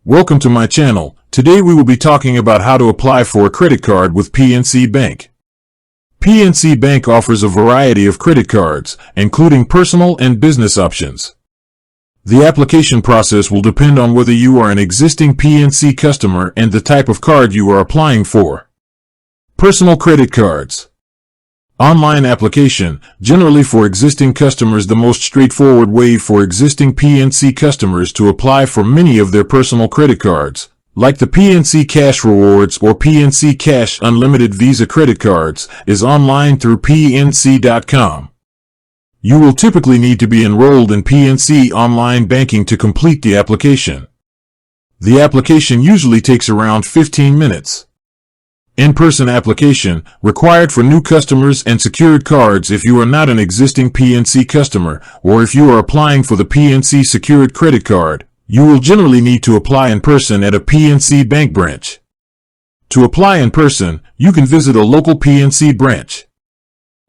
Welcome to my channel. Today we will be talking about how to apply for a credit card with PNC Bank. PNC Bank offers a variety of credit cards, including personal and business options. The application process will depend on whether you are an existing PNC customer and the type of card you are applying for. Personal credit cards. Online application, generally for existing customers, the most straightforward way for existing PNC customers to apply for many of their personal credit cards, like the PNC Cash Rewards or PNC Cash Unlimited Visa credit cards, is online through PNC.com. You will typically need to be enrolled in PNC online banking to complete the application. The application usually takes around 15 minutes. In-person application, required for new customers and secured cards if you are not an existing PNC customer, or if you are applying for the PNC secured credit card, you will generally need to apply in person at a PNC Bank branch. To apply in person, you can visit a local PNC branch.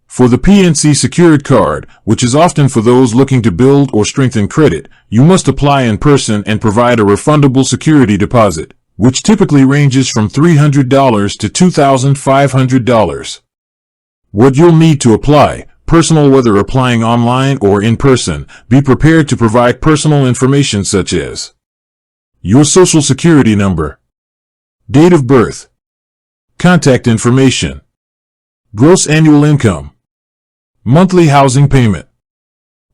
For the PNC secured card, which is often for those looking to build or strengthen credit, you must apply in person and provide a refundable security deposit, which typically ranges from $300 to $2,500. What you'll need to apply: personal, whether applying online or in person. Be prepared to provide personal information such as your social security number, date of birth, contact information, gross annual income, monthly housing payment.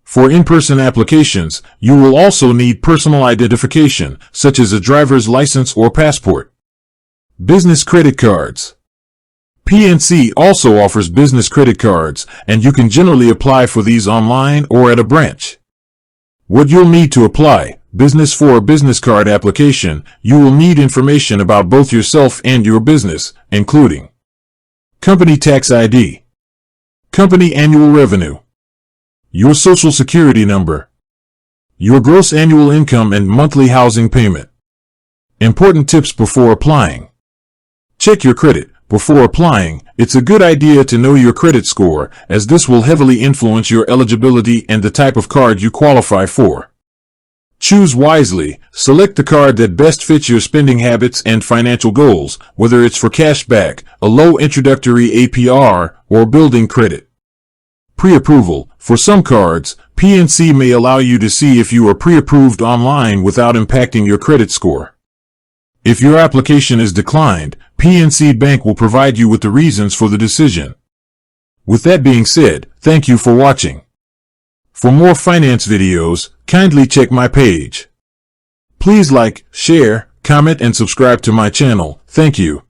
For in-person applications, you will also need personal identification, such as a driver's license or passport. Business credit cards. PNC also offers business credit cards, and you can generally apply for these online or at a branch. What you'll need to apply: business. For a business card application, you will need information about both yourself and your business, including company tax ID, company annual revenue, your social security number, your gross annual income, and monthly housing payment. Important tips before applying. Check your credit. Before applying, it's a good idea to know your credit score, as this will heavily influence your eligibility and the type of card you qualify for. Choose wisely. Select the card that best fits your spending habits and financial goals, whether it's for cash back, a low introductory APR, or building credit. Pre-approval. For some cards, PNC may allow you to see if you are pre-approved online without impacting your credit score. If your application is declined, PNC Bank will provide you with the reasons for the decision. With that being said, thank you for watching. For more finance videos, kindly check my page. Please like, share, comment, and subscribe to my channel. Thank you.